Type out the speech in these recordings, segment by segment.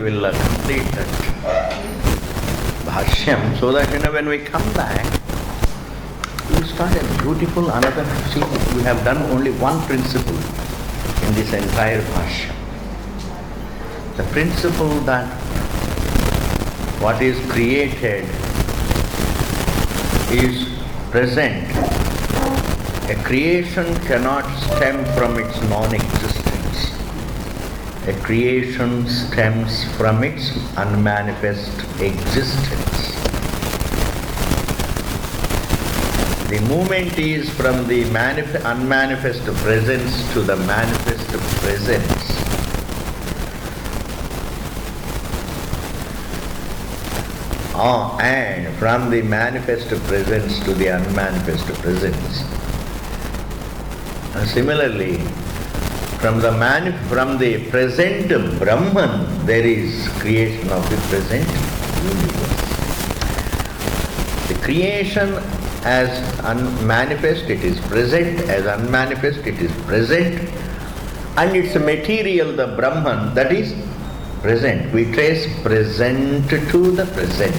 will complete that bhashyam so that when we come back, we will start a beautiful another. See, we have done only one principle in this entire bhashyam. The principle that what is created is present. A creation cannot stem from its non-existence. A creation stems from its unmanifest existence. The movement is from the unmanifest presence to the manifest presence. And from the manifest presence to the unmanifest presence. And similarly, from the present Brahman, there is creation of the present universe. The creation as unmanifest, it is present; as unmanifest, it is present. And its material, the Brahman, that is present. We trace present to the present.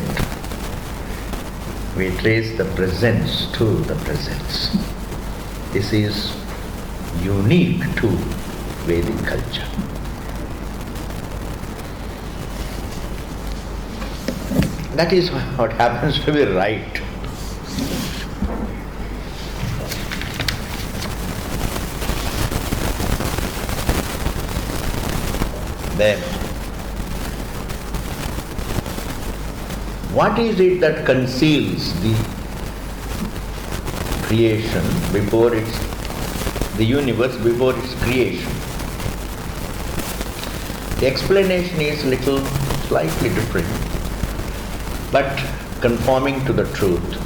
We trace the presence to the presence. This is unique to Vedic culture. That is what happens to be right. Then, what is it that conceals the creation before the universe before its creation? The explanation is slightly different, but conforming to the truth.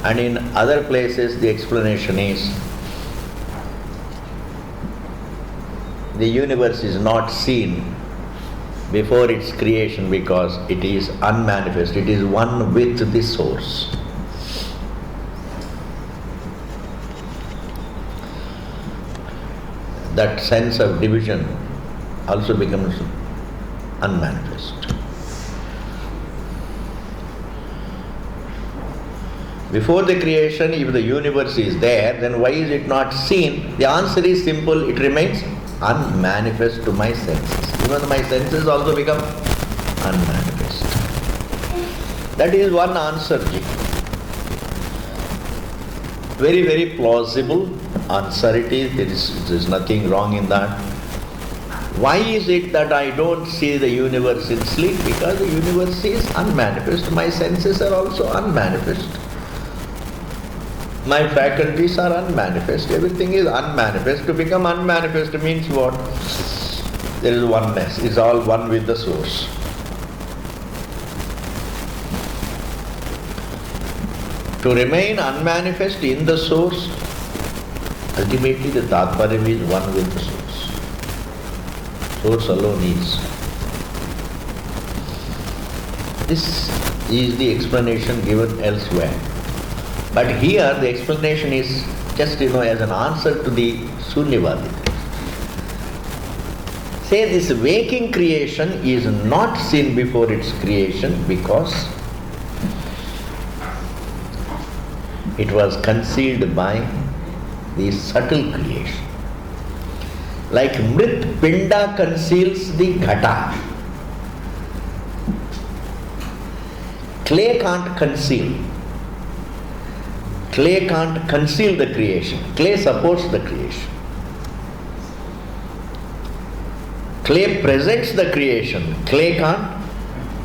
And in other places the explanation is the universe is not seen before its creation because it is unmanifest, it is one with the source. That sense of division also becomes unmanifest. Before the creation, if the universe is there, then why is it not seen? The answer is simple, it remains unmanifest to my senses. Even my senses also become unmanifest. That is one answer, Ji. Very, very plausible answer it is. There is nothing wrong in that. Why is it that I don't see the universe in sleep? Because the universe is unmanifest. My senses are also unmanifest. My faculties are unmanifest. Everything is unmanifest. To become unmanifest means what? There is oneness. It's all one with the source. To remain unmanifest in the source, ultimately the Tatparya is one with the source. Source alone is. This is the explanation given elsewhere. But here the explanation is just as an answer to the Sunyavadi. Say this waking creation is not seen before its creation because it was concealed by the subtle creation. Like Mrit Pinda conceals the Ghata. Clay can't conceal. Clay can't conceal the creation. Clay supports the creation. Clay presents the creation. Clay can't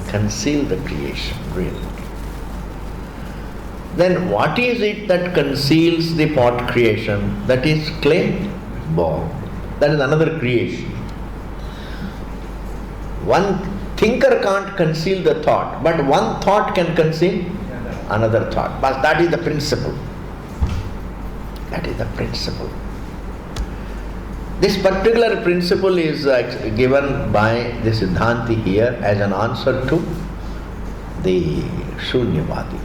conceal the creation, really. Then what is it that conceals the pot creation? That is clay ball. That is another creation. One thinker can't conceal the thought, but one thought can conceal another thought. But that is the principle. That is the principle. This particular principle is given by the Siddhanti here as an answer to the Shunyavadi.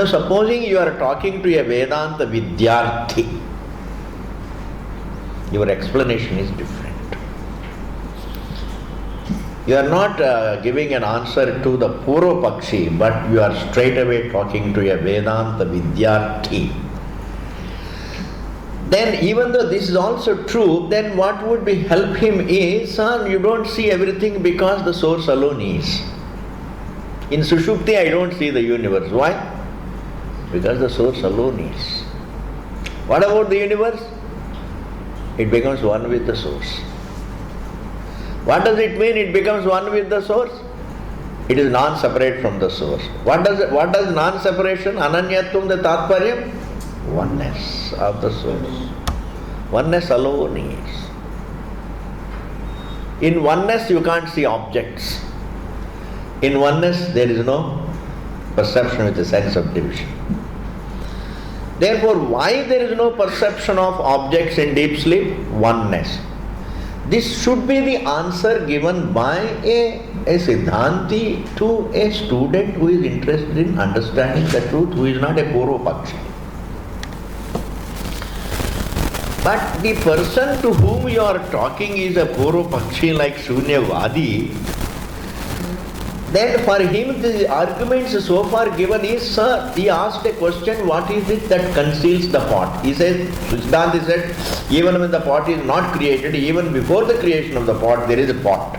Supposing you are talking to a Vedanta Vidyarthi, Your explanation is different. You are not giving an answer to the Purva Pakshi, but you are straight away talking to a Vedanta Vidyarthi. Then even though this is also true, then what would be help him is, son, you don't see everything because the source alone is. In Sushupti I don't see the universe. Why? Because the source alone is. What about the universe? It becomes one with the source. What does it mean it becomes one with the source? It is non-separate from the source. What does non-separation, ananyatvam, the tatparyam? Oneness of the source. Oneness alone is. In oneness you can't see objects. In oneness there is no perception with a sense of division. Therefore, why there is no perception of objects in deep sleep? Oneness. This should be the answer given by a Siddhanti to a student who is interested in understanding the truth, who is not a Purva Pakshi. But the person to whom you are talking is a Purva Pakshi like Shunyavadi, then for him the arguments so far given is, sir, he asked a question, what is it that conceals the pot? He says, Siddhanti said, even when the pot is not created, even before the creation of the pot, there is a pot.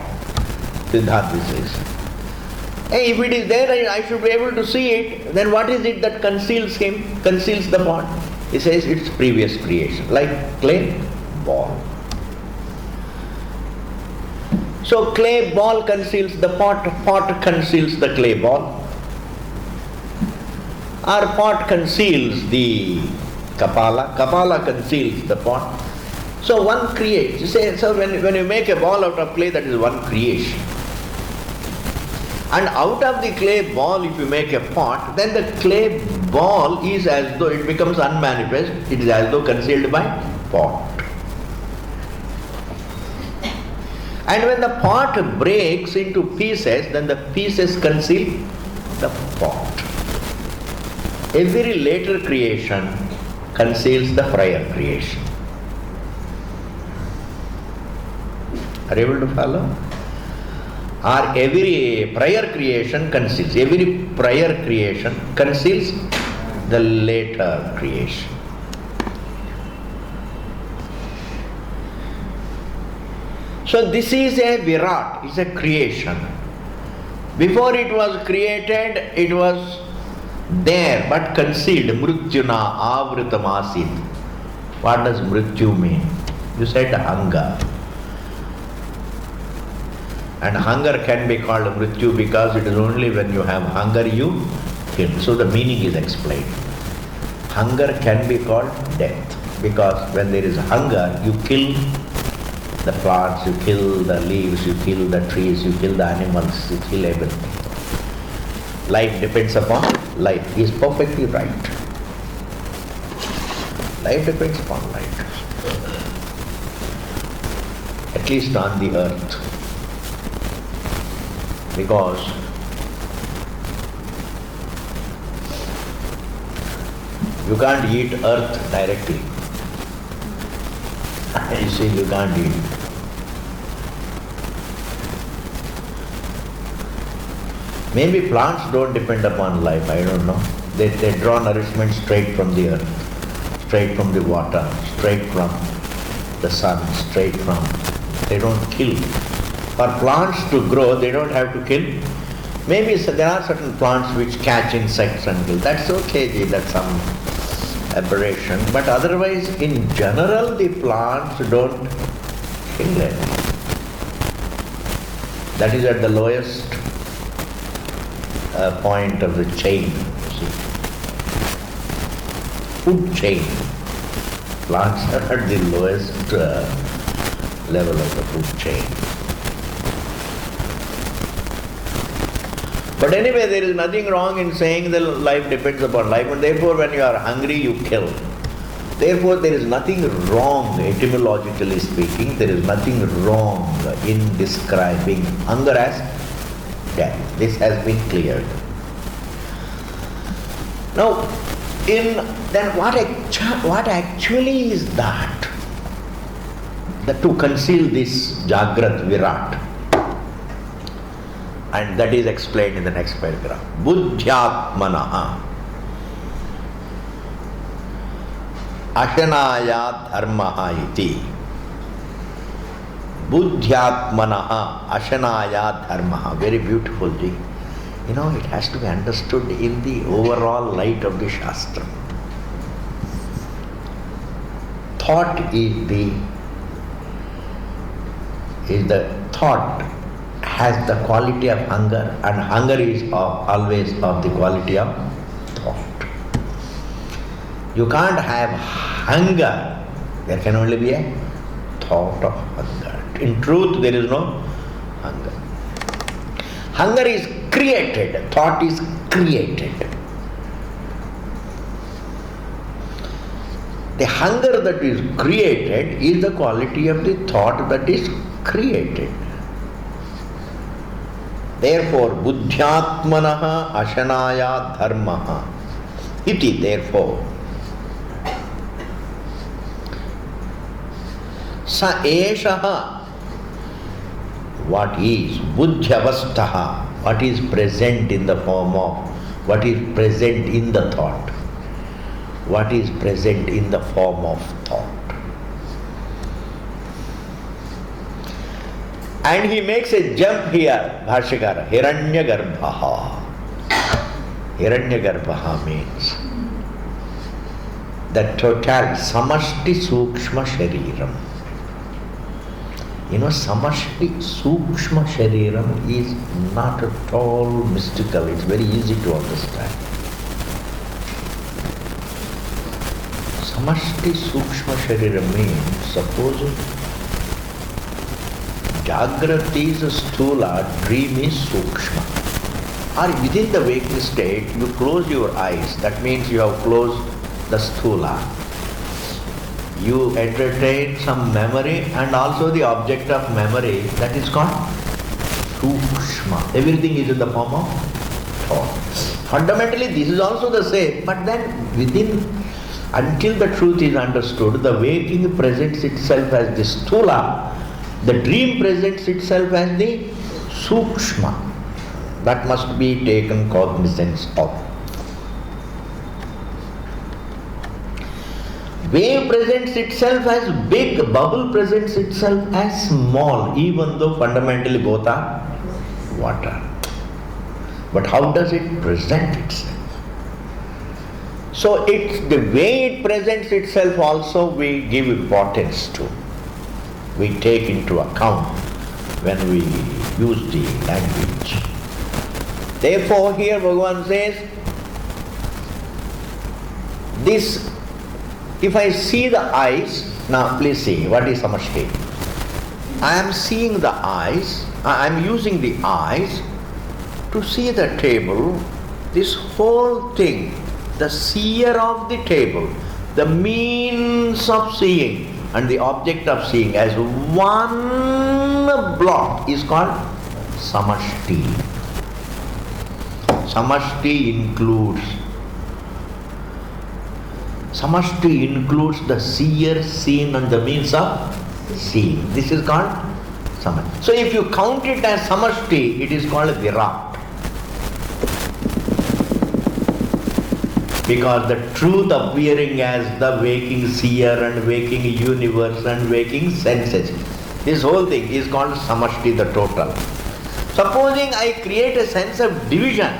Siddhanti says. Hey, if it is there, I should be able to see it, then what is it that conceals the pot? He says, it's previous creation, like clay ball. So clay ball conceals the pot, pot conceals the clay ball. Or pot conceals the kapala, kapala conceals the pot. So one creates. You say, so when you make a ball out of clay, that is one creation. And out of the clay ball, if you make a pot, then the clay ball is as though it becomes unmanifest, it is as though concealed by pot. And when the pot breaks into pieces, then the pieces conceal the pot. Every later creation conceals the prior creation. Are you able to follow? Or every prior creation conceals the later creation. So this is a Virat, it's a creation. Before it was created, it was there but concealed. Mrityuna avritam asit. What does mrityu mean? You said hunger. And hunger can be called mrityu because it is only when you have hunger you kill. So the meaning is explained. Hunger can be called death because when there is hunger, you kill the plants, you kill the leaves, you kill the trees, you kill the animals, you kill everything. Life depends upon life. He is perfectly right. Life depends upon life. At least on the earth. Because you can't eat earth directly. You see, you can't eat. Maybe plants don't depend upon life, I don't know. They draw nourishment straight from the earth, straight from the water, straight from the sun, straight from... They don't kill. For plants to grow, they don't have to kill. Maybe there are certain plants which catch insects and kill. That's okay, that's some aberration. But otherwise, in general, the plants don't kill anything. That is at the lowest point of the chain. See? Food chain. Plants are at the lowest level of the food chain. But anyway, there is nothing wrong in saying that life depends upon life, and therefore when you are hungry, you kill. Therefore, there is nothing wrong, etymologically speaking, there is nothing wrong in describing hunger as death. This has been cleared. Now, then what actually is that? to conceal this Jagrat Virat. And that is explained in the next paragraph. Buddhyatmanaha Ashanaya Dharmaha iti. Buddhyatmanaha Ashanaya Dharmaha. Very beautiful thing. You know, it has to be understood in the overall light of the Shastra. Thought is the thought has the quality of hunger, and hunger is always of the quality of thought. You can't have hunger, there can only be a thought of hunger. In truth, there is no hunger. Hunger is created, thought is created. The hunger that is created is the quality of the thought that is created. Therefore, buddhyatmanaha ashanaya dharmaha iti. Therefore, sa eshaha, what is buddhyavastaha, what is present in the form of, what is present in the thought, what is present in the form of thought. And he makes a jump here, Bhashyakara, Hiranyagarbhaha. Hiranyagarbhaha means the total samashti sukshma shariram. You know, samashti sukshma shariram is not at all mystical, it's very easy to understand. Samashti sukshma shariram means, supposing Jagrati is sthula, dream is sukshma. Or within the waking state, you close your eyes, that means you have closed the sthula. You entertain some memory and also the object of memory, that is called sukshma. Everything is in the form of thought. Fundamentally, this is also the same, but then within, until the truth is understood, the waking presents itself as the sthula, the dream presents itself as the sukshma. That must be taken cognizance of. Wave presents itself as big, bubble presents itself as small, even though fundamentally both are water. But how does it present itself? So it's the way it presents itself also we give importance to. We take into account when we use the language. Therefore, here Bhagavan says, this, if I see the eyes, now please see, what is samashti? I am seeing the eyes, I am using the eyes to see the table, this whole thing, the seer of the table, the means of seeing, and the object of seeing as one block is called samashti. Samashti includes the seer, seen, and the means of seeing. This is called samashti. So if you count it as samashti, it is called virat. Because the truth appearing as the waking seer and waking universe and waking senses, this whole thing is called samashti, the total. Supposing I create a sense of division,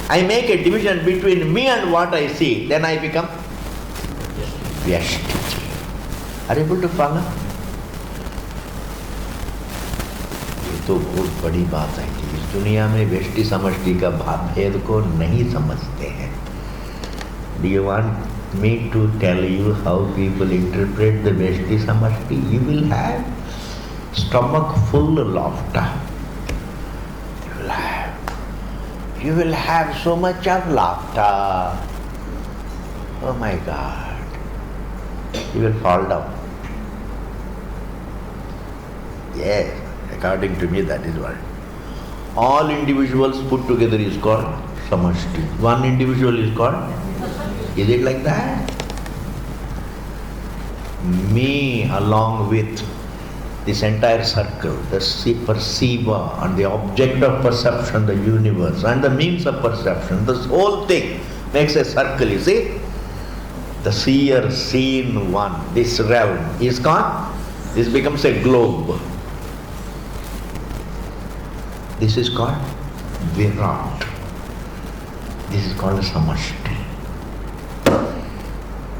I make a division between me and what I see, then I become vyashtiti. Are you able to follow? ये तो बहुत बड़ी बात है कि इस दुनिया में व्यष्टि समष्टि का भेद को नहीं समझते हैं. Do you want me to tell you how people interpret the Vyashti Samashti? You will have stomach full of laughter. You will have so much of laughter. Oh my God. You will fall down. Yes, according to me that is what. All individuals put together is called Samashti. One individual is called. Is it like that? Me along with this entire circle, the perceiver and the object of perception, the universe, and the means of perception, this whole thing makes a circle, you see. The seer, seen one, this realm is called, this becomes a globe. This is called Virat. This is called Samashti.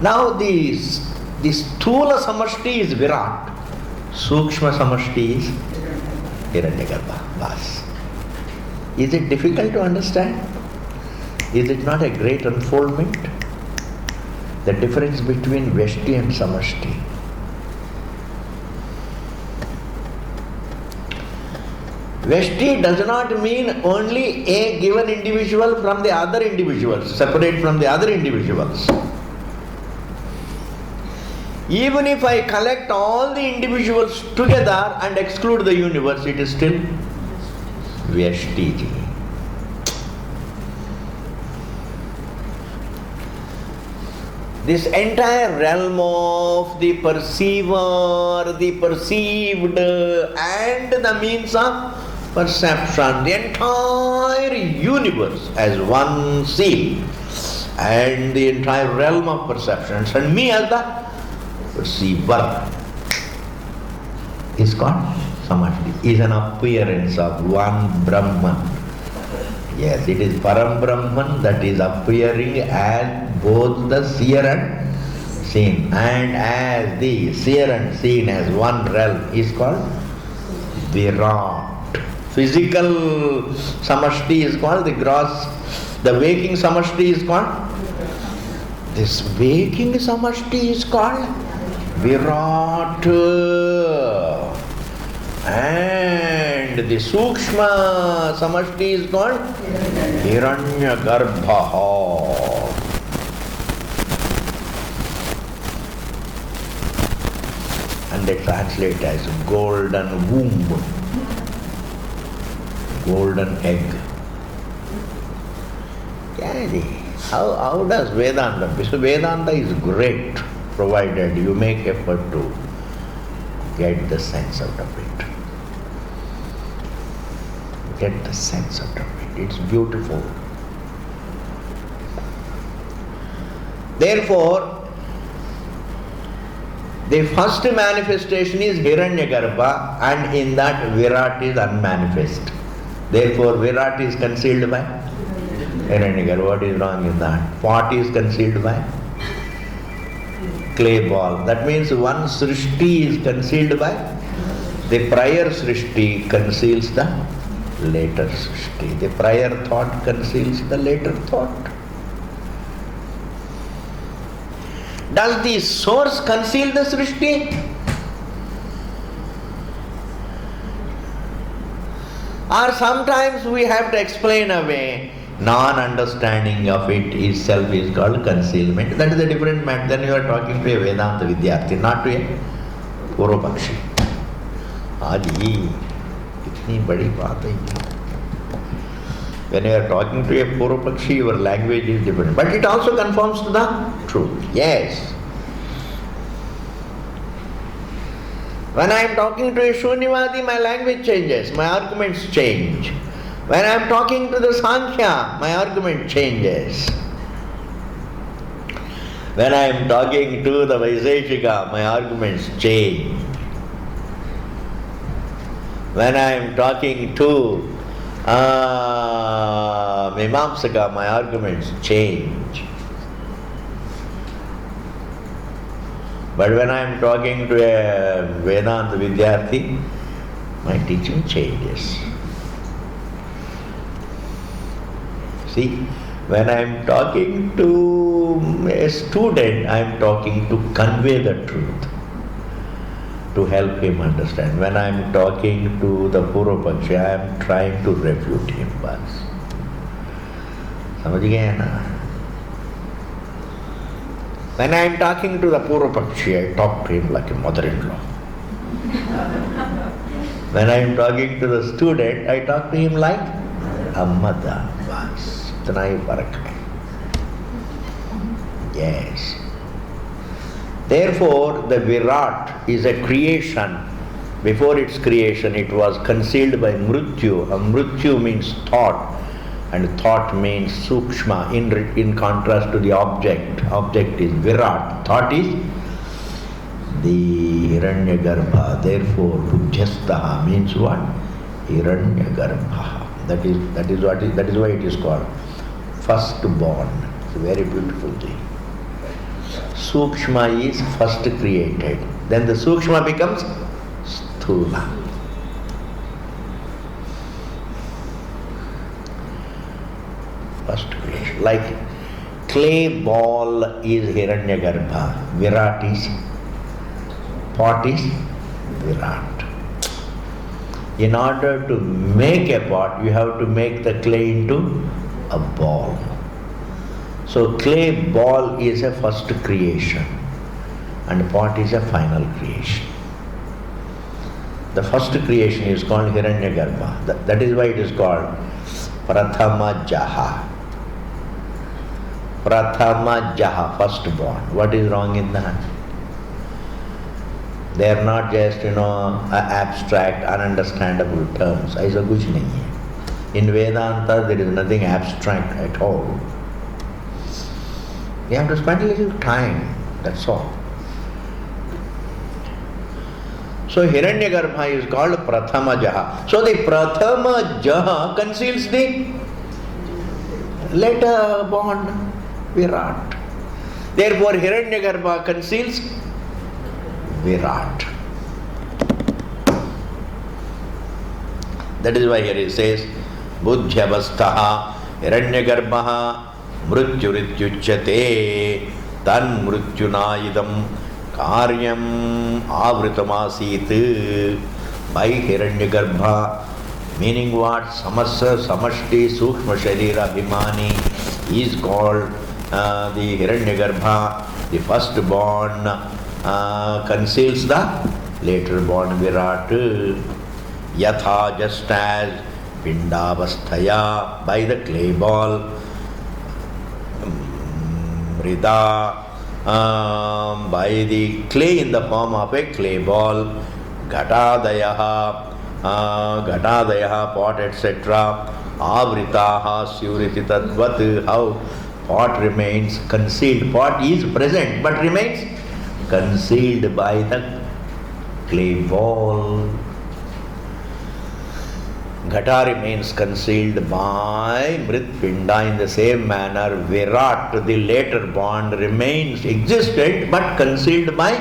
Now this Sthula Samashti is Virat. Sukshma Samashti is Hiranyagarbha. Bas. Is it difficult to understand? Is it not a great unfoldment? The difference between Veshti and Samashti. Veshti does not mean only a given individual from the other individuals, separate from the other individuals. Even if I collect all the individuals together and exclude the universe, it is still Veshti. This entire realm of the perceiver, the perceived, and the means of perception, the entire universe as one seal, and the entire realm of perceptions, and me as the perceiver, is called Samashti, is an appearance of one Brahman. Yes, it is Param Brahman that is appearing as both the seer and seen, and as the seer and seen as one realm is called Virat. Physical Samashti is called the gross, the waking Samashti is called, this waking Samashti is called Virat, and the Sukshma Samashti is called Hiranyagarbha. And they translate as golden womb, golden egg. How does Vedanta? Because Vedanta is great, provided you make effort to get the sense out of it. Get the sense out of it. It's beautiful. Therefore, the first manifestation is Hiranyagarbha, and in that Virat is unmanifest. Therefore, Virat is concealed by Hiranyagarbha. What is wrong in that? Pot is concealed by clay ball. That means one Srishti is concealed by the prior Srishti conceals the later Srishti. The prior thought conceals the later thought. Does the source conceal the Srishti? Or sometimes we have to explain away. Non-understanding of it itself is called concealment. That is a different matter. Then you are talking to a Vedanta Vidyarthi, not to a Purvapakshi. Adi, itni badi baat hai. When you are talking to a Purvapakshi, your language is different. But it also conforms to the truth. Yes. When I am talking to a Shunyavadi, my language changes, my arguments change. When I am talking to the Sankhya, my argument changes. When I am talking to the Vaiseshika, my arguments change. When I am talking to Mimamsaka, my arguments change. But when I am talking to a Vedanta Vidyarthi, my teaching changes. See, when I am talking to a student, I am talking to convey the truth, to help him understand. When I am talking to the Purvapakshi, I am trying to refute him. Samajh gaya na? When I am talking to the Purvapakshi, I talk to him like a mother-in-law. When I am talking to the student, I talk to him like a mother. Itna hi farak hai. Yes. Therefore, the Virat is a creation Before its creation, it was concealed by mrityu. Mrityu means thought, and thought means sukshma, in contrast to the object. Object is virat, thought is the Hiranyagarbha. Therefore, Bujyastaha means what? Hiranyagarbha. That is why it is called firstborn. It's a very beautiful thing. Sukshma is first created. Then the Sukshma becomes Sthula. First creation. Like clay ball is Hiranyagarbha. Virat is, pot is Virat. In order to make a pot, you have to make the clay into a ball. So clay ball is a first creation and pot is a final creation. The first creation is called Hiranyagarbha. That is why it is called Prathama Jaha. Prathama Jaha, firstborn. What is wrong in that? They are not just, abstract, ununderstandable terms. Aisa kuch nahi hai. In Vedanta, there is nothing abstract at all. You have to spend a little time, that's all. So Hiranyagarbha is called Prathama Jaha. So the Prathama Jaha conceals the later born Virat. Therefore Hiranyagarbha conceals Virat. That is why here it says Buddhyavastaha Hiranyagarbha Mrityurityuchyate Tan Mrityunayidam Karyam Avritamasit. By Hiranyagarbha, meaning what? Samasa Samashti Sukshma Sharira Bhimani is called the Hiranyagarbha. The firstborn conceals the later born Virat. Yatha, just as Pindavasthaya, by the clay ball, Mrida, by the clay in the form of a clay ball, Ghatadayaha, pot, etc. Avritaha, Syuriti Tadvat, how pot remains concealed. Pot is present but remains concealed by the clay ball. Ghata remains concealed by Mritpinda. In the same manner, Virat, the later born, remains existed but concealed by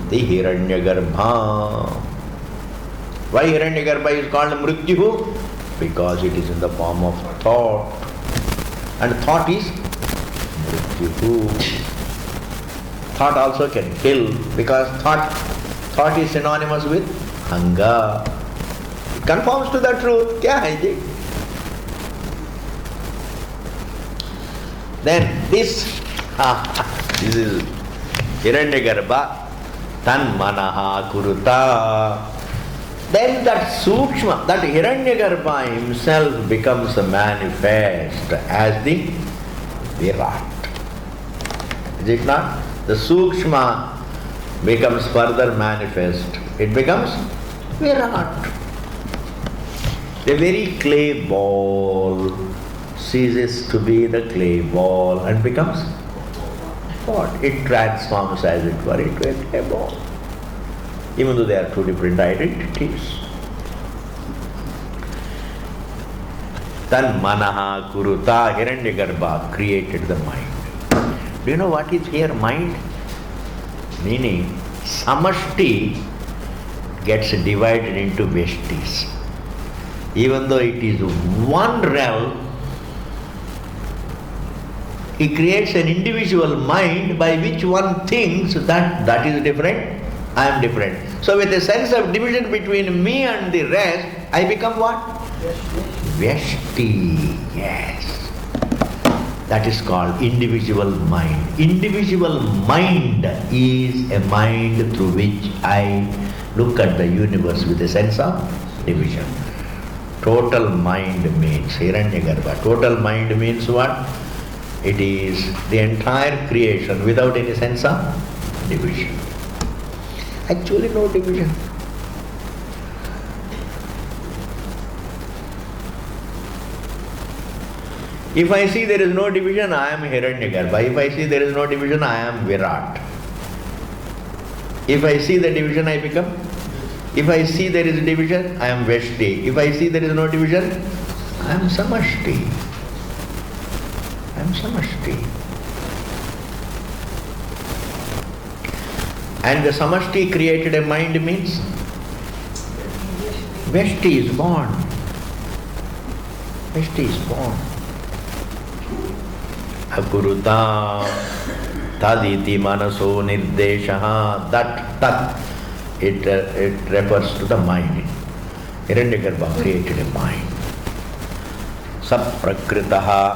the Hiranyagarbha. Why Hiranyagarbha is called Mrityu? Because it is in the form of thought. And thought is Mrityu. Thought also can kill, because thought is synonymous with hunger. It conforms to the truth. Kya hai ji? Then this is Hiranyagarbha Tan Manaha Kuruta. Then that Sukshma, that Hiranyagarbha himself becomes manifest as the Virat. Is it not? The Sukshma becomes further manifest. It becomes Virat. The very clay ball ceases to be the clay ball and becomes what? It transforms, as it were, into a clay ball. Even though they are two different identities. Tan Manaha Kuruta, Hiranyagarbha created the mind. Do you know what is here mind? Meaning, Samashti gets divided into Veshtis. Even though it is one realm, he creates an individual mind by which one thinks that is different, I am different. So with a sense of division between me and the rest, I become what? Vyashti, yes. That is called individual mind. Individual mind is a mind through which I look at the universe with a sense of division. Total mind means Hiranyagarbha. Total mind means what? It is the entire creation without any sense of division. Actually no division. If I see there is no division, I am Hiranyagarbha. If I see there is no division, I am Virat. If I see the division, I become. If I see there is a division, I am Veshti. If I see there is no division, I am Samashti. I am Samashti. And the Samashti created a mind means Veshti is born. Veshti is born. Akuruta taditi manaso nirdeshaha. That it refers to the mind. Hiranyagarbha created a mind. Saprakritaha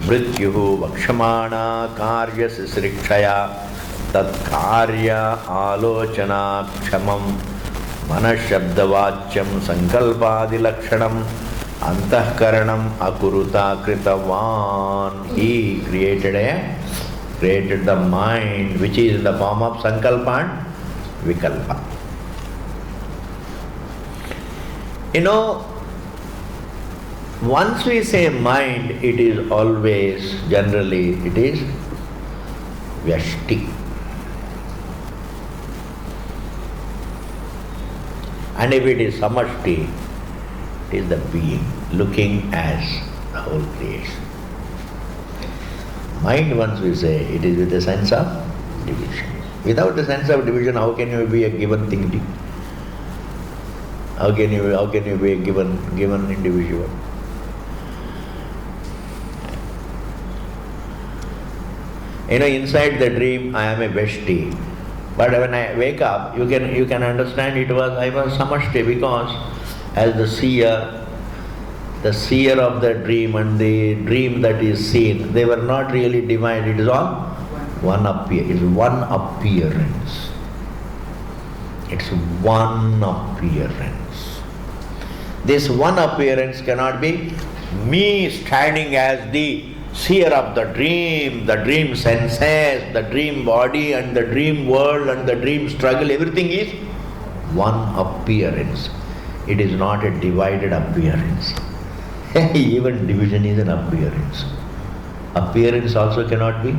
mrityuhu vakshamana karya sisrikshaya tat karya alochana kshamam manashabdavachyam sankalpadi lakshanam antahkaranam akuruta kritavan. He created the mind which is in the form of sankalpa and vikalpa. You know, once we say mind, it is always, generally, it is Vyashti. And if it is Samashti, it is the being, looking as the whole creation. Mind, once we say, it is with a sense of division. Without the sense of division, how can you be a given thing? How can you be a given individual? You know, inside the dream, I am a Veshti. But when I wake up, you can understand I was Samashti, because as the seer of the dream and the dream that is seen, they were not really divided. It is all one appearance. It's one appearance. This one appearance cannot be me standing as the seer of the dream senses, the dream body and the dream world and the dream struggle. Everything is one appearance. It is not a divided appearance. Even division is an appearance. Appearance also cannot be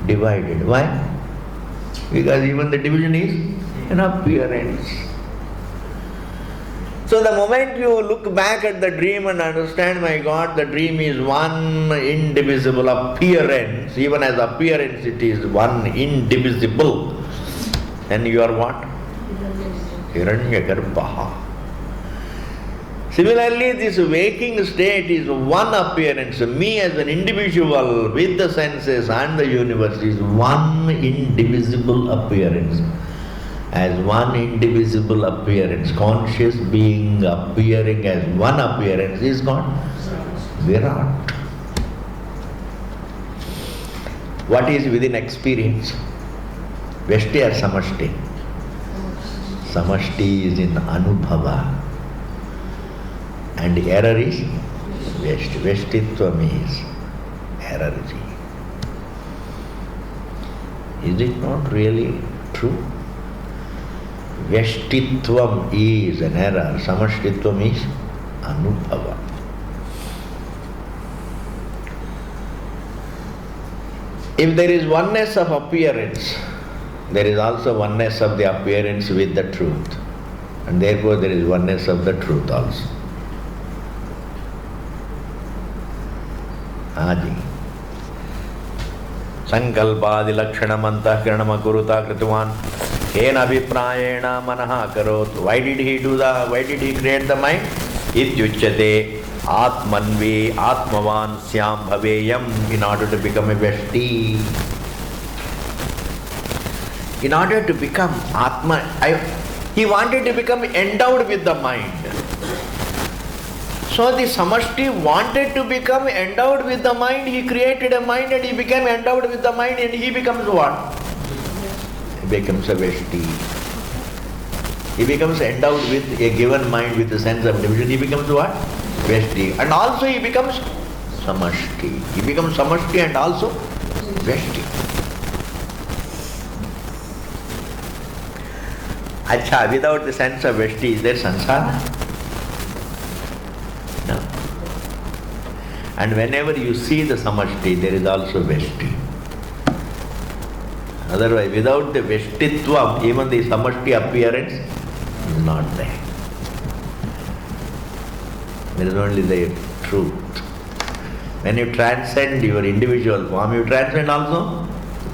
divided. Why? Because even the division is an appearance. So the moment you look back at the dream and understand, my God, the dream is one indivisible appearance, even as appearance it is one indivisible, then you are what? Hiranyagarbha. Similarly, this waking state is one appearance. Me as an individual with the senses and the universe is one indivisible appearance. As one indivisible appearance, conscious being appearing as one appearance is called Virat. What is within experience? Vyashti or Samashti? Samashti is in Anubhava. And error is Vyashti. Vyashtitvam is error. Is it not really true? Vyashtitvam is an error, Samashtitvam is Anubhava. If there is oneness of appearance, there is also oneness of the appearance with the truth. And therefore there is oneness of the truth also. Adi. Sankalpadi lakshanam antahkaranam akuruta krituvan kena abhiprayena manaha karot. Why did he create the mind? Ityuchyate atmanvi atmavan syam bhaveyam, in order to become a Vyashti. In order to become Atma, he wanted to become endowed with the mind. So the Samashti wanted to become endowed with the mind. He created a mind and he became endowed with the mind, and he becomes what? He becomes a Vyashti. He becomes endowed with a given mind with a sense of division. He becomes what? Vyashti. And also he becomes Samashti. He becomes Samashti and also Vyashti. Acha, without the sense of Vyashti, is there sansara? No. And whenever you see the samashti, there is also veshti. Otherwise, without the veshtitvam, even the samashti appearance is not there. There is only the truth. When you transcend your individual form, you transcend also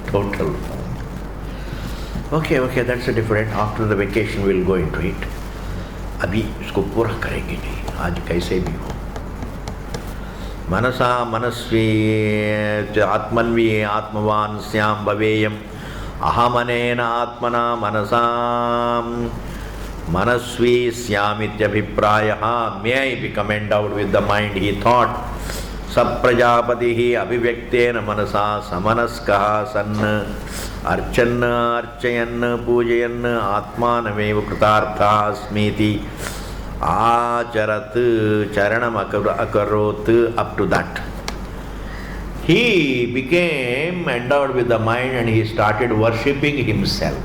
total form. Okay, that's a different. After the vacation, we'll go into it. अभी इसको पूरा करेंगे नहीं, आज कैसे भी हो. मनसा मनस्वी आत्मन्वी आत्मवान स्याम भवेयम अहमनेन आत्मना मनसा मनस्वी स्यामित्यभिप्रायः. May I become endowed with the mind, he thought. सप्रजापतिः अभिव्यक्तेन मनसा समनस्कः सन् अर्चन् अर्चयन् पूजयन् आत्मानमेव कृतार्थः अस्मीति आचरत् चरणम् अकरोत्. Up to that, he became endowed with the mind and he started worshipping himself.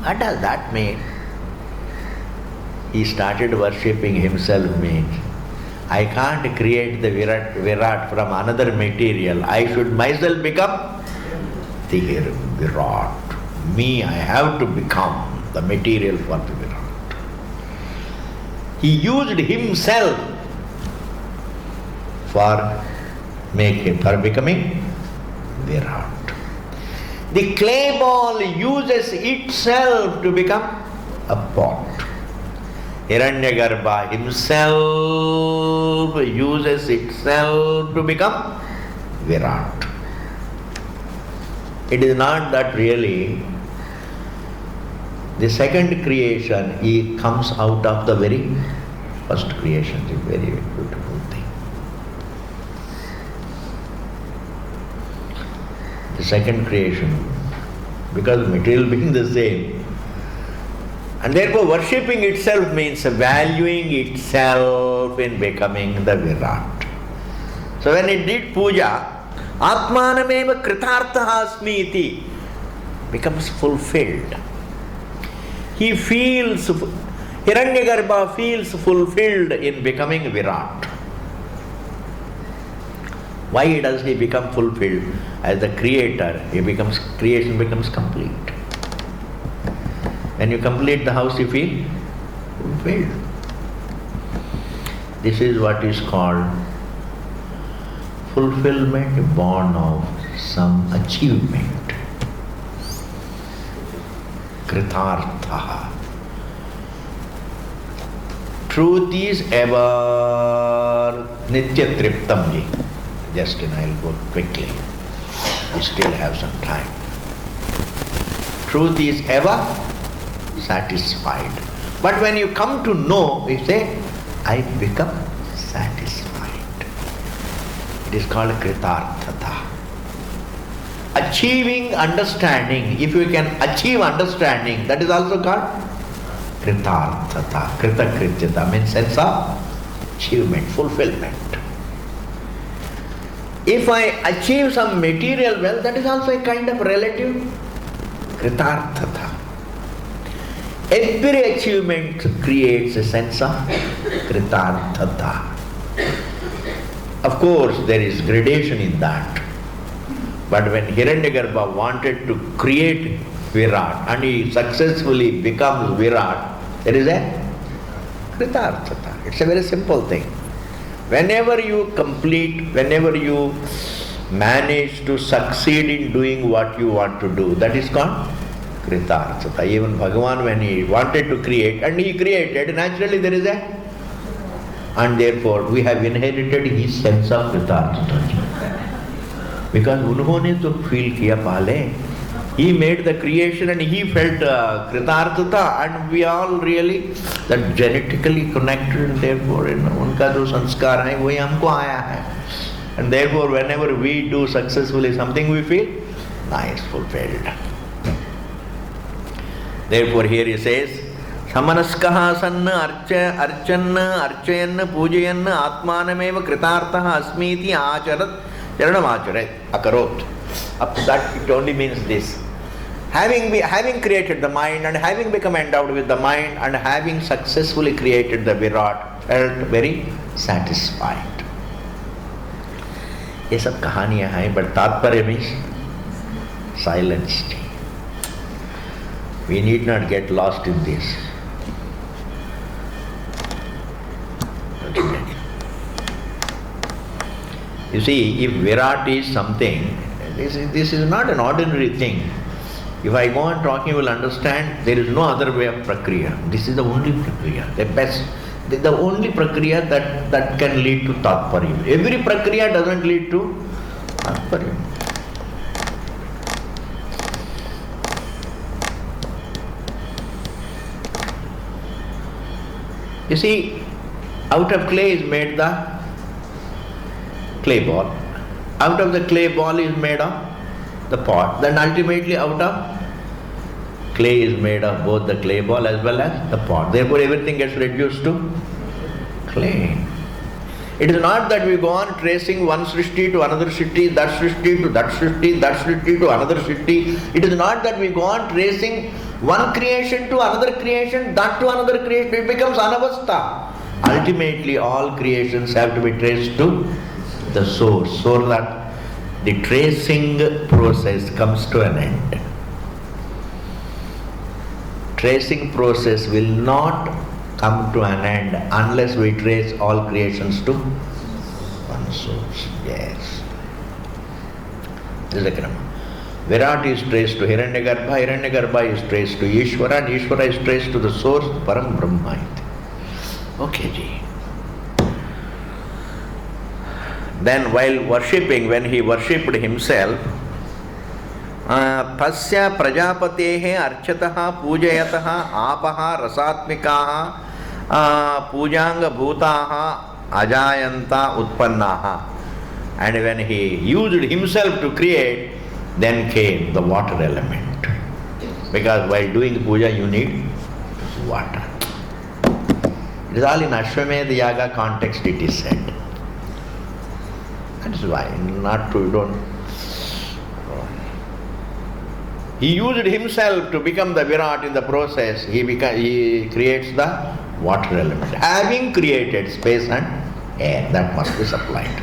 What does that mean? He started worshipping himself means, I can't create the Virat from another material. I should myself become the Virat. Me, I have to become the material for the Virat. He used himself for becoming Virat. The clay ball uses itself to become a pot. Hiranyagarbha himself uses itself to become Virat. It is not that really the second creation, he comes out of the very first creation. It's a very beautiful thing. The second creation, because material being the same, and therefore worshipping itself means valuing itself in becoming the Virat. So when it did puja, Atmanameva kritartha asmi iti becomes fulfilled. He feels, Hiranyagarbha feels fulfilled in becoming Virat. Why does he become fulfilled? As the creator, creation becomes complete. When you complete the house, you feel fulfilled. This is what is called fulfillment born of some achievement. Kritartha. Truth is ever nitya triptamji. Just I'll go quickly. We still have some time. Truth is ever satisfied. But when you come to know, you say, I become satisfied. It is called kritarthata. Achieving understanding, if you can achieve understanding, that is also called kritarthata. Kritakrityata means sense of achievement, fulfillment. If I achieve some material wealth, that is also a kind of relative kritarthata. Every achievement creates a sense of kritarthata. Of course, there is gradation in that. But when Hiranyagarbha wanted to create Virat and he successfully becomes Virat, there is a kritarthata. It's a very simple thing. Whenever you complete, whenever you manage to succeed in doing what you want to do, that is called kritarthata. Even Bhagavan, when he wanted to create, and he created, naturally there is a, and therefore we have inherited his sense of kritarthata. Because unhone to feel kiya pale, he made the creation and he felt kritarthata, and we all really that genetically connected, and therefore unka jo sanskar hai wahi humko aaya hai, and therefore whenever we do successfully something, we feel nice, fulfilled. Therefore here he says, samanaskaha sanna archanna archayanna pujayanna atmanameva kritartha asmiti acharat charanam acharat akarot. Up to that it only means this. Having created the mind and having become endowed with the mind and having successfully created the Virat, felt very satisfied. ये सब कहानियाँ हैं, but तात्पर्य means silenced. We need not get lost in this. You see, if Virat is something, this is not an ordinary thing. If I go on talking, you will understand there is no other way of prakriya. This is the only prakriya, the best, the only prakriya that can lead to tatparya. Every prakriya doesn't lead to tatparya. You see, out of clay is made the clay ball. Out of the clay ball is made of the pot. Then ultimately out of clay is made of both the clay ball as well as the pot. Therefore everything gets reduced to clay. It is not that we go on tracing one srishti to another srishti, that srishti to that srishti, that srishti to another srishti. It is not that we go on tracing one creation to another creation, that to another creation. It becomes anavastha. Ultimately all creations have to be traced to the source, so that the tracing process comes to an end. Tracing process will not come to an end unless we trace all creations to one source. Yes. This is the Krama. Virat is traced to Hiranyagarbha, Hiranyagarbha is traced to Ishvara, and Ishvara is traced to the source, Param Brahma. Okay, ji. Then while worshipping, when he worshipped himself, tasya prajapatehe archataha pujayataha apaha rasatmikaha pujanga bhutaha ajayanta utpannaha. And when he used himself to create, then came the water element. Because while doing puja you need water. It is all in Ashwamedha Yaga context it is said. That is why, not to, don't. He used himself to become the Virat in the process. He creates the water element. Having created space and air, that must be supplied.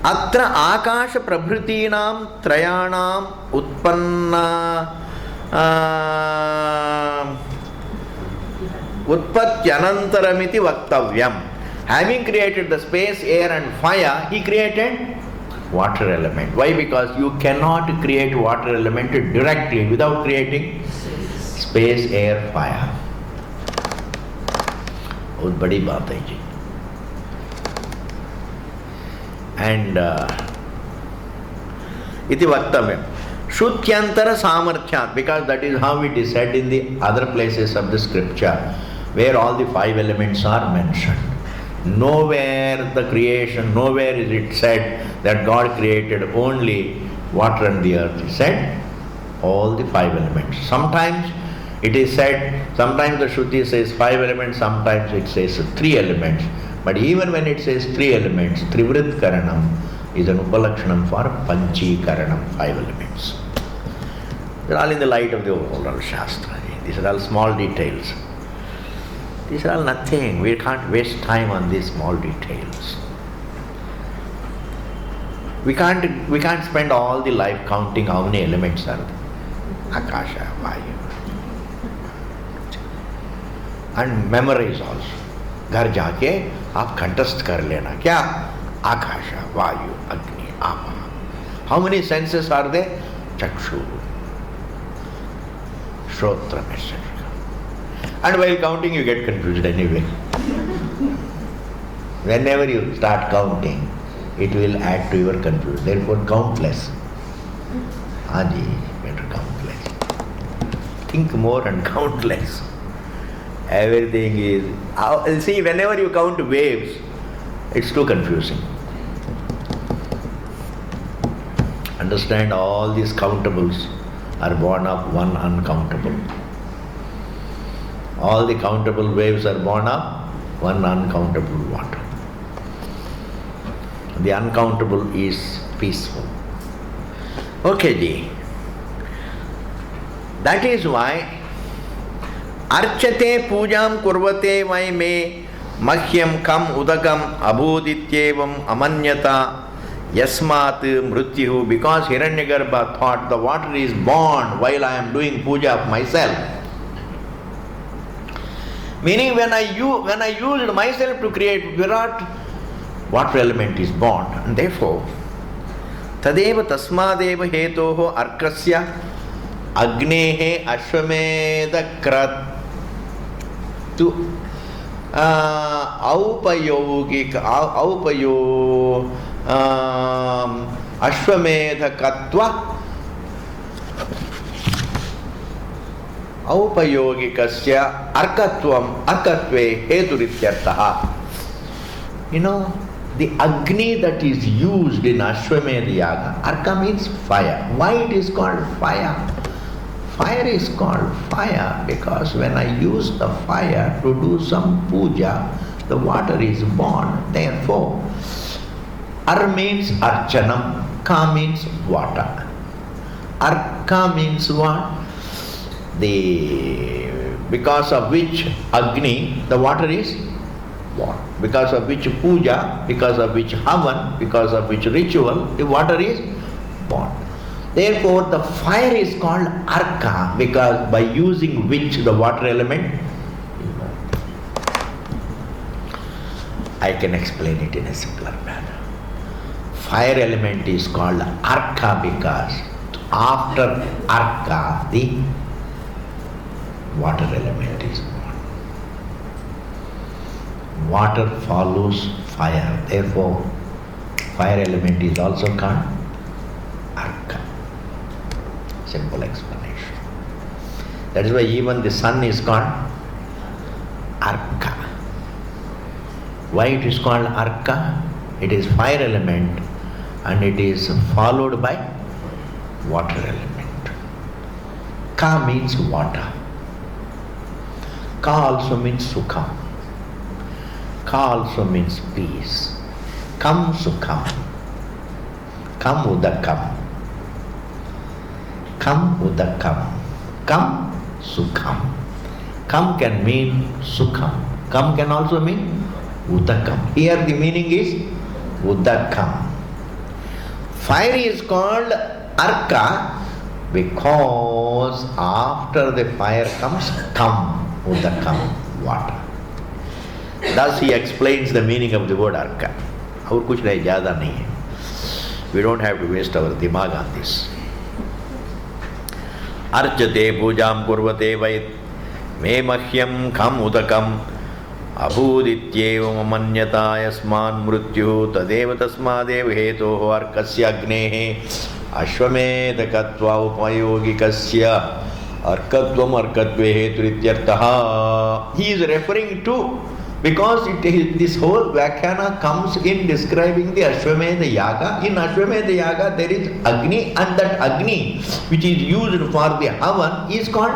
Atra akasha prabhritinam trayanam utpanna utpatyanantaramiti vaktavyam. Having created the space, air and fire, he created water element. Why? Because you cannot create water element directly without creating space, air, fire. बहुत बड़ी बात है जी. And iti vaktavya shrutyantara samarthyat, because that is how it is said in the other places of the scripture where all the five elements are mentioned. Nowhere the creation, nowhere is it said that God created only water and the earth. He said all the five elements. Sometimes it is said, sometimes the Shruti says five elements, sometimes it says three elements. But even when it says three elements, Trivrit Karanam is an Upalakshanam for Panchi Karanam, five elements. They are all in the light of the overall Shastra. These are all small details. These are all nothing. We can't waste time on these small details. We can't spend all the life counting how many elements are there. Akasha, Vayu. And memorize also. घर जाके आप कंठस्थ कर लेना. क्या? Akasha, Vayu, Agni, Apa. How many senses are there? Chakshu, Shrotra, etc. And while counting you get confused anyway. Whenever you start counting, it will add to your confusion. Therefore count less. Haji, better count less. Think more and count less. Everything is... See, whenever you count waves, it's too confusing. Understand, all these countables are born of one uncountable. All the countable waves are born of one uncountable water. The uncountable is peaceful. Okay, ji. That is why Archate pujam kurvate vai me mahyam kam udakam abhudityevam amanyata yasmat mrityu. Because Hiranyagarbha thought the water is born while I am doing puja of myself. Meaning when I used myself to create Virat, water element is born. And therefore, tadeva tasmadeva hetoho arkasya agnehe ashwamedha kratu ashwamedha katva Aupayogikasya arkatve heturityartaha. The Agni that is used in Ashwamedha Yaga, Arka means fire. Why it is called fire? Fire is called fire because when I use the fire to do some puja, the water is born. Therefore, Ar means Archanam, Ka means water. Arka means what? Because of which Agni, the water is born. Because of which puja, because of which havan, because of which ritual, the water is born. Therefore, the fire is called Arka because by using which the water element is born. I can explain it in a simpler manner. Fire element is called Arka because after Arka, the water element is born. Water follows fire. Therefore, fire element is also called Arka. Simple explanation. That is why even the sun is called Arka. Why it is called Arka? It is fire element and it is followed by water element. Ka means water. Ka also means Sukham. Ka also means peace. Kam Sukham. Kam Udakam. Kam Udakam. Kam Sukham. Kam can mean Sukham. Kam can also mean Udakam. Here the meaning is Udakam. Fire is called Arka because after the fire comes Kam. Udakam, water. Thus he explains the meaning of the word Arka. और कुछ नहीं, ज़्यादा नहीं है. We don't have to waste our dimag on this. Archate pujam kurvate vait me mahyam kham udakam abhudityevam amanyata yasman mrityu tadeva tasmadev hetoho arkasya agnehe ashwamedha katva upayogikasya Arkatvam arkatve heturityartaha. He is referring to, because this whole Vyakhyana comes in describing the Ashwamedha Yaga. In Ashwamedha Yaga there is Agni, and that Agni which is used for the Havan is called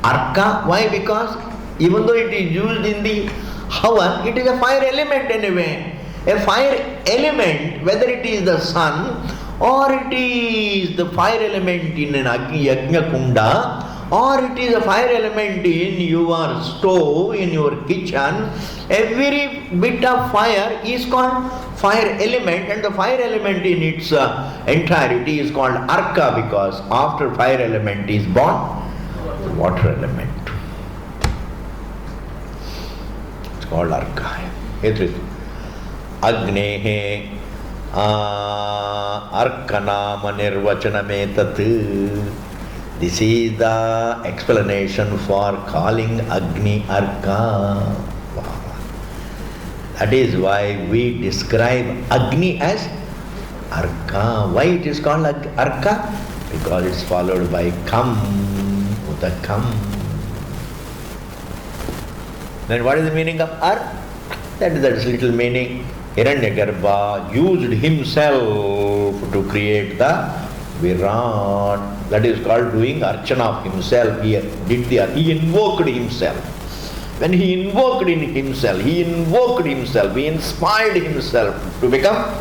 Arka. Why? Because even though it is used in the Havan, it is a fire element anyway. A fire element, whether it is the sun or it is the fire element in an Yajna Kunda, or it is a fire element in your stove, in your kitchen, every bit of fire is called fire element, and the fire element in its entirety is called Arka because after fire element is born, the water element. It's called Arka. Agnehe Arkanama Nirvachanametat. This is the explanation for calling Agni Arka. Wow. That is why we describe Agni as Arka. Why it is called Arka? Because it's followed by Kam, Udakam. Then what is the meaning of Ar? That is little meaning. Hiranyagarbha used himself to create the Virat. That is called doing Archana of himself. He invoked himself. When he invoked in himself, he inspired himself to become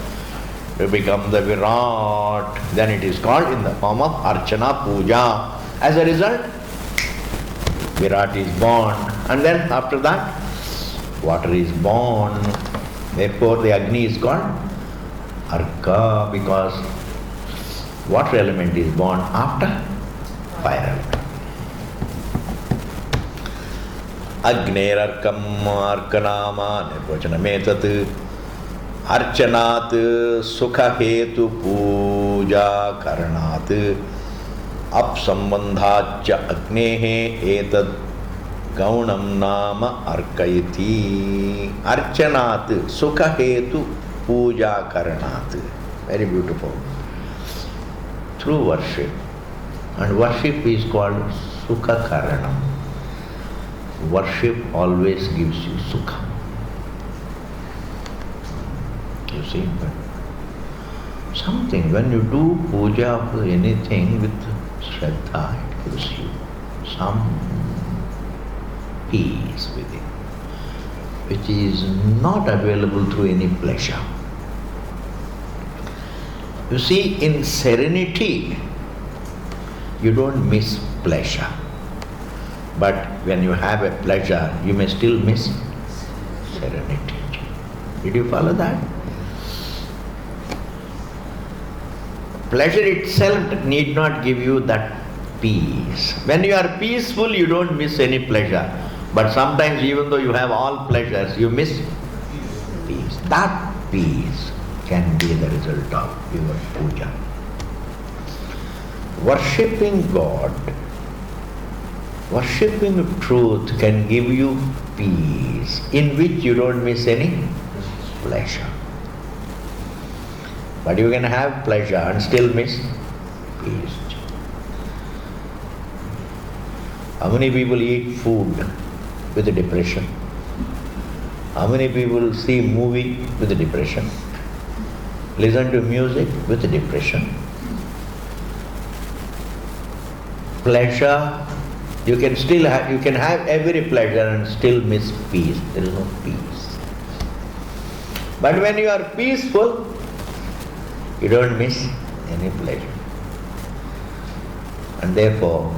the Virat. Then it is called in the form of Archana Puja. As a result, Virat is born, and then after that, water is born. Therefore, the Agni is called Arka, because water element is born after fire element. Agnerarkam Arkanama Nirvachanametat Archanat Sukha Hetu Puja Karanat Apsambandhacha Agnehe Etad Gaunam Nama Arkayati. Archanat Sukha Hetu Puja Karanat. Very beautiful. Through worship. And worship is called Sukha Karanam. Worship always gives you sukha. You see, but something, when you do puja of anything with Shraddha, it gives you some peace within, which is not available through any pleasure. You see, in serenity, you don't miss pleasure. But when you have a pleasure, you may still miss serenity. Did you follow that? Pleasure itself need not give you that peace. When you are peaceful, you don't miss any pleasure. But sometimes, even though you have all pleasures, you miss peace. That peace can be the result of your puja. Worshipping God, worshipping truth can give you peace, in which you don't miss any pleasure. But you can have pleasure and still miss peace. How many people eat food with depression? How many people see movie with depression? Listen to music with depression? Pleasure, you can still have, you can have every pleasure and still miss peace. There is no peace. But when you are peaceful, you don't miss any pleasure. And therefore,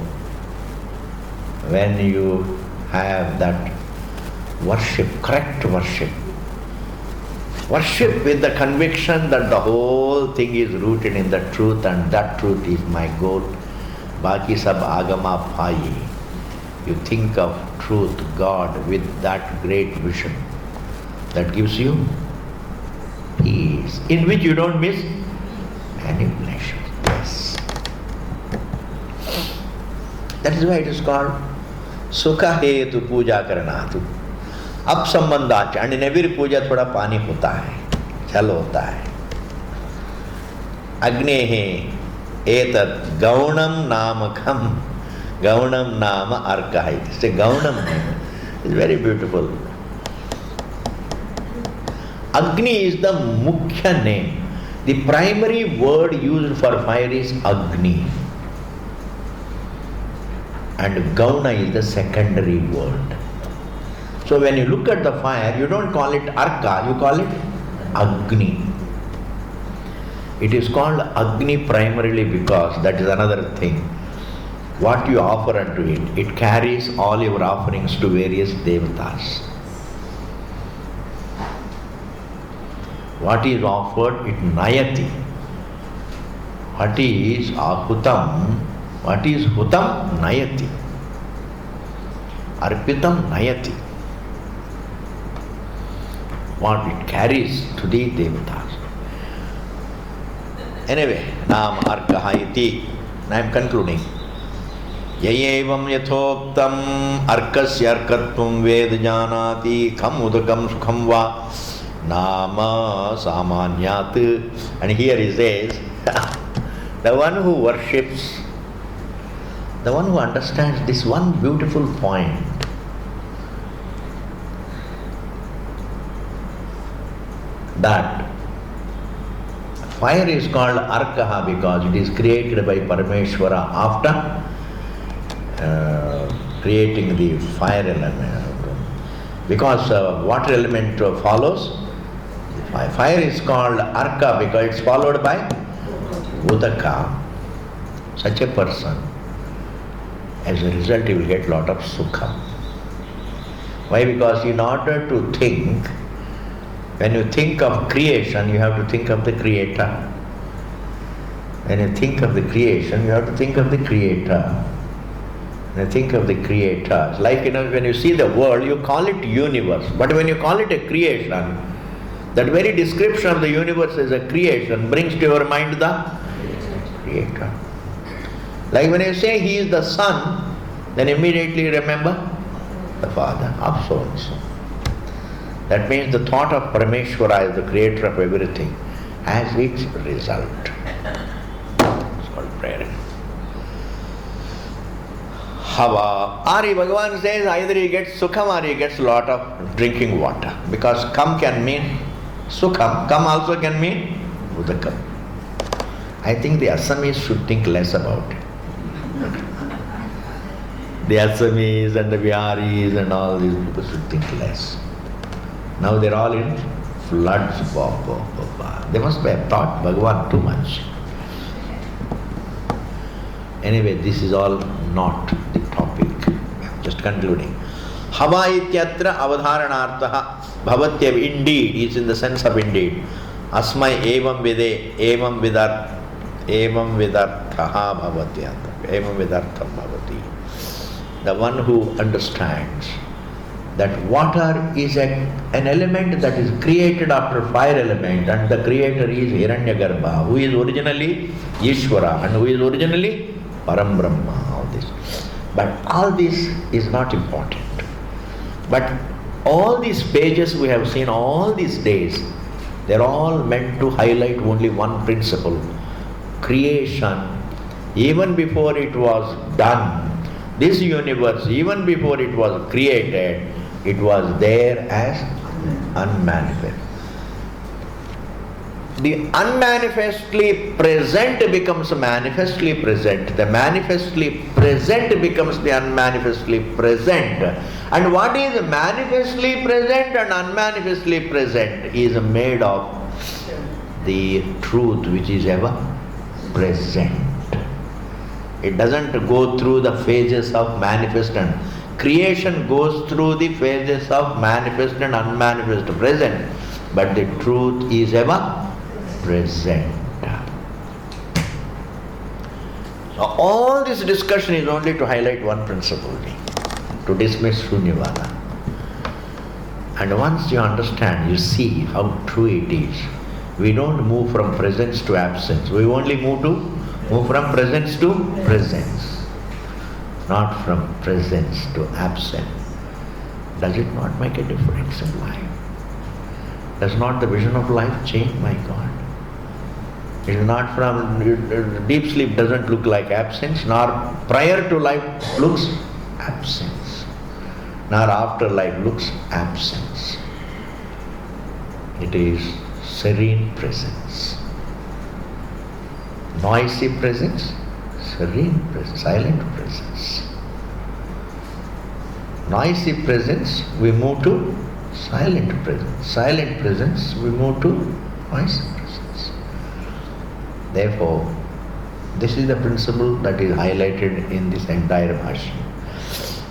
when you have that worship, correct worship, worship with the conviction that the whole thing is rooted in the truth and that truth is my goal. Baki sab agama phayi. You think of truth, God, with that great vision that gives you peace, in which you don't miss any pleasure. Yes. That is why it is called Sukha Hetu Puja Karanatu. Up Sambandhacha, and in every puja thoda pani hota hai, chal hota hai. Agnehe Etat Gaunam Namakam. Gaunam Nama Arkahai. It's a Gaunam name. It's very beautiful. Agni is the Mukhya name. The primary word used for fire is Agni. And Gauna is the secondary word. So when you look at the fire, you don't call it Arka, you call it Agni. It is called Agni primarily because that is another thing. What you offer unto it, it carries all your offerings to various devatas. What is offered, it nayati. What is ahutam, what is hutam, nayati. Arpitam, nayati. What it carries to the devatas. Anyway, Nam Arkahayati. I am concluding. Yayevam yathoktam arkasya arkatvam ved janati kham udakam sukham va nama samanyat. And here he says, the one who worships, the one who understands this one beautiful point, that fire is called Arkaha because it is created by Parameshwara after creating the fire element. Because water element follows, fire is called Arka because it's followed by Udaka. Such a person As a result, you will get lot of sukha. Why? Because in order to think, when you think of creation, you have to think of the creator. When you think of the creation, you have to think of the creator. When you think of the creator, like when you see the world, you call it universe. But when you call it a creation, that very description of the universe as a creation brings to your mind the creator. Like when you say he is the son, then immediately remember the father of so and so. That means the thought of Parameshwara as the creator of everything has its result. It's called prayer. Hava. Ari Bhagavan says either he gets sukham or he gets a lot of drinking water. Because kam can mean sukham. Kam also can mean udakam. I think the Assamese should think less about it. The Assamese and the Biharis and all these people should think less. Now they're all in floods. They must have thought Bhagavan too much. Anyway, this is all not the topic. Just concluding. Hava ityatra avadharanartha bhavatyev, indeed is in the sense of indeed. Asmai evam vide evam vidarthaha bhavatyanta. Evam vidartham bhavati. The one who understands that water is an element that is created after fire element, and the creator is Hiranyagarbha, who is originally Ishvara and who is originally Param Brahma. All this. But all this is not important. But all these pages we have seen all these days, they are all meant to highlight only one principle. Creation, even before it was done, this universe, even before it was created, it was there as unmanifest. The unmanifestly present becomes manifestly present. The manifestly present becomes the unmanifestly present. And what is manifestly present and unmanifestly present is made of the truth which is ever present. It doesn't go through the phases of manifest and creation goes through the phases of manifest and unmanifest present, but the truth is ever present. So all this discussion is only to highlight one principle, to dismiss Shunyavada. And once you understand, you see how true it is. We don't move from presence to absence. We only move from presence to presence, not from presence to absence. Does it not make a difference in life? Does not the vision of life change, my God? It is not from, deep sleep doesn't look like absence, nor prior to life looks absence, nor after life looks absence. It is serene presence. Noisy presence, serene presence, silent presence. Noisy presence, we move to silent presence. Silent presence, we move to noisy presence. Therefore, this is the principle that is highlighted in this entire Bhashya.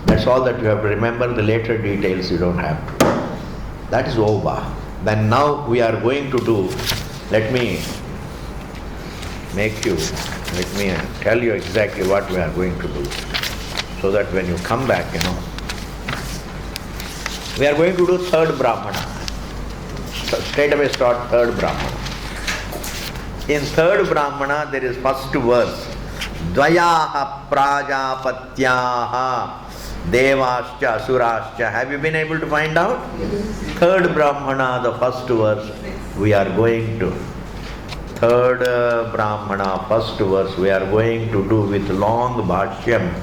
That's all that you have to remember. The later details you don't have to. That is over. Then now we are going to do, let me tell you exactly what we are going to do, so that when you come back, we are going to do third Brahmana. Straight away start third Brahmana. In third Brahmana there is first verse. Dvayaha prajapatyaha devascha asurascha. Have you been able to find out? Third Brahmana, the first verse, we are going to. Third Brahmana, first verse, we are going to do with long bhashyam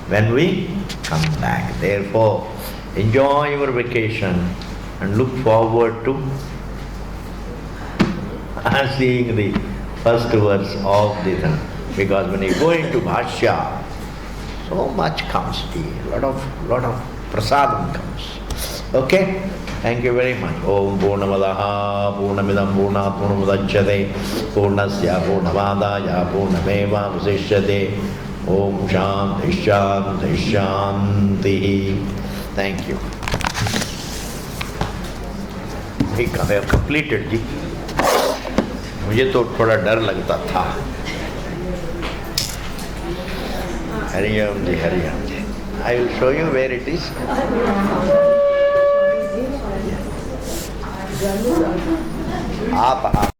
when we come back. Therefore, enjoy your vacation and look forward to seeing the first verse of the thing. Because when you go into bhashya, so much comes to you, lot of prasadam comes. Okay? Thank you very much. Om Purnamadaha Purnamidam Purnat Purnamudachyate Purnasya Purnavadaya Purnameva Vasishyate Om Shanti Shanti Shanti. Thank you. ठीक है, completed जी. मुझे तो थोड़ा डर लगता था. हरिओम जी, हरिओम जी. I will show you where it is. आप